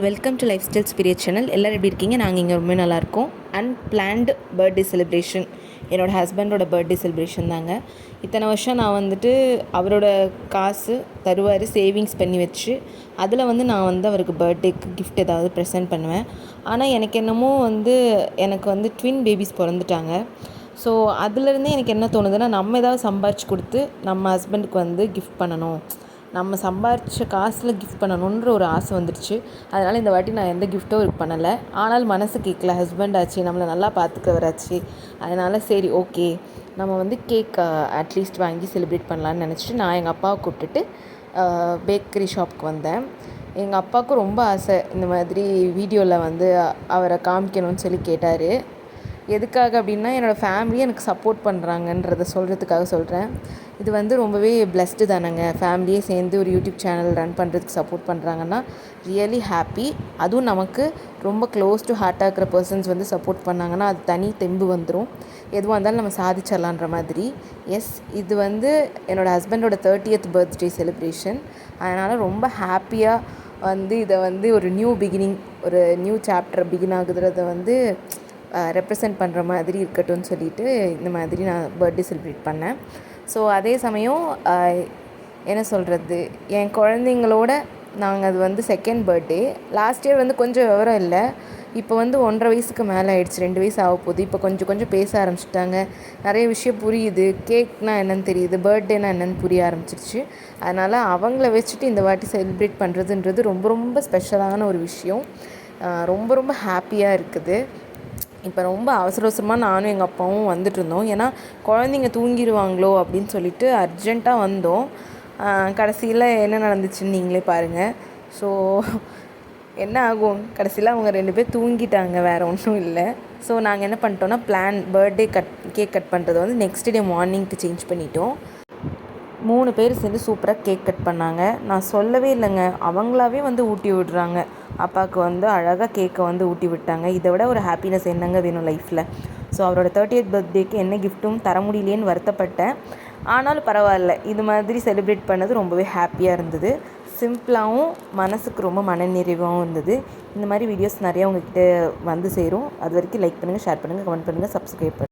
Welcome to life style spirit channel. எல்லோரும் எப்படி இருக்கீங்க? நாங்கள் இங்கே ரொம்ப நல்லாயிருக்கோம். அன்பிளான்டு பர்த்டே செலிப்ரேஷன், என்னோடய ஹஸ்பண்டோட பர்த்டே செலிப்ரேஷன் தாங்க. இத்தனை வருஷம் நான் வந்துட்டு அவரோட காசு தருவார், சேவிங்ஸ் பண்ணி வச்சு அதில் நான் அவருக்கு பர்த்டேக்கு கிஃப்ட் ஏதாவது ப்ரெசென்ட் பண்ணுவேன். ஆனால் எனக்கு என்னமோ எனக்கு ட்வின் பேபிஸ் பிறந்துட்டாங்க. ஸோ அதுலேருந்தே எனக்கு என்ன தோணுதுன்னா, நம்ம ஏதாவது சம்பாரிச்சு கொடுத்து நம்ம ஹஸ்பண்டுக்கு கிஃப்ட் பண்ணணும், நம்ம சம்பாரித்த காசில் கிஃப்ட் பண்ணணுன்ற ஒரு ஆசை வந்துடுச்சு. அதனால் இந்த வாட்டி நான் எந்த கிஃப்ட்டும் அவருக்கு பண்ணலை. ஆனால் மனசு கேட்கல, ஹஸ்பண்ட் ஆச்சு, நம்மளை நல்லா பார்த்துக்கிறவராச்சு. அதனால் சரி ஓகே, நம்ம கேக் அட்லீஸ்ட் வாங்கி செலிப்ரேட் பண்ணலான்னு நினச்சிட்டு நான் எங்கள் அப்பாவை கூப்பிட்டுட்டு பேக்கரி ஷாப்புக்கு வந்தேன். எங்கள் அப்பாவுக்கும் ரொம்ப ஆசை, இந்த மாதிரி வீடியோவில் அவரை காமிக்கணும்னு சொல்லி கேட்டார். எதுக்காக அப்படின்னா, என்னோடய ஃபேமிலி எனக்கு சப்போர்ட் பண்ணுறாங்கன்றத சொல்கிறதுக்காக சொல்கிறேன். இது ரொம்பவே பிளஸ்டு தானேங்க. ஃபேமிலியே சேர்ந்து ஒரு யூடியூப் சேனல் ரன் பண்ணுறதுக்கு சப்போர்ட் பண்ணுறாங்கன்னா ரியலி ஹாப்பி. அதுவும் நமக்கு ரொம்ப க்ளோஸ் டு ஹார்ட்டாக இருக்கிற பர்சன்ஸ் சப்போர்ட் பண்ணாங்கன்னா அது தனி தெம்பு வந்துடும். எதுவாக இருந்தாலும் நம்ம சாதிச்சிடலான்ற மாதிரி. எஸ், இது என்னோடய ஹஸ்பண்டோட 30th பர்த்டே செலிப்ரேஷன். அதனால் ரொம்ப ஹாப்பியாக இதை ஒரு நியூ பிகினிங், ஒரு நியூ சாப்டர் பிகின் ஆகுதுறத ரெப்ரசன்ட் பண்ணுற மாதிரி இருக்கட்டும்னு சொல்லிட்டு இந்த மாதிரி நான் பர்த்டே செலிப்ரேட் பண்ணேன். ஸோ அதே சமயம் என்ன சொல்கிறது, என் குழந்தைங்களோட நாங்கள் அது செகண்ட் பர்த்டே. லாஸ்ட் இயர் கொஞ்சம் விவரம் இல்லை, இப்போ 1.5 வயசுக்கு மேலே ஆகிடுச்சு, 2 வயசு ஆக போகுது. இப்போ கொஞ்சம் கொஞ்சம் பேச ஆரம்பிச்சிட்டாங்க, நிறைய விஷயம் புரியுது, கேக்னால் என்னென்னு தெரியுது, பர்த்டேனால் என்னென்னு புரிய ஆரம்பிச்சிருச்சு. அதனால் அவங்கள வச்சுட்டு இந்த வாட்டி செலிப்ரேட் பண்ணுறதுன்றது ரொம்ப ரொம்ப ஸ்பெஷலான ஒரு விஷயம். ரொம்ப ரொம்ப ஹாப்பியாக இருக்குது. இப்போ ரொம்ப அவசர அவசரமாக நானும் எங்கள் அப்பாவும் வந்துட்டுருந்தோம். ஏன்னா குழந்தைங்க தூங்கிடுவாங்களோ அப்படின்னு சொல்லிட்டு அர்ஜெண்ட்டாக வந்தோம். கடைசியில் என்ன நடந்துச்சுன்னு நீங்களே பாருங்கள். ஸோ என்ன ஆகும், கடைசியில் அவங்க 2 பேர் தூங்கிட்டாங்க, வேறு ஒன்றும் இல்லை. ஸோ நாங்கள் என்ன பண்ணிட்டோன்னா, பர்த்டே கேக் கட் பண்ணுறதை நெக்ஸ்ட் டே மார்னிங்க்கு சேஞ்ச் பண்ணிட்டோம். 3 பேர் சேர்ந்து சூப்பராக கேக் கட் பண்ணாங்க. நான் சொல்லவே இல்லைங்க, அவங்களாவே ஊட்டி விடுறாங்க. அப்பாவுக்கு அழகாக கேக்கை ஊட்டி விட்டாங்க. இதை விட ஒரு ஹாப்பினஸ் என்னங்க வேணும் லைஃப்பில். ஸோ அவரோட 30th பர்த்டேக்கு என்ன கிஃப்ட்டும் தர முடியலேன்னு வருத்தப்பட்டேன். ஆனாலும் பரவாயில்ல, இது மாதிரி செலிப்ரேட் பண்ணது ரொம்பவே ஹாப்பியாக இருந்தது. சிம்பிளாகவும் மனசுக்கு ரொம்ப மனநிறைவாகவும் இருந்தது. இந்த மாதிரி வீடியோஸ் நிறையா உங்கள்கிட்ட சேரும். அது வரைக்கும் லைக் பண்ணுங்கள், ஷேர் பண்ணுங்கள், கமெண்ட் பண்ணுங்கள், சப்ஸ்கிரைப் பண்ணுங்கள்.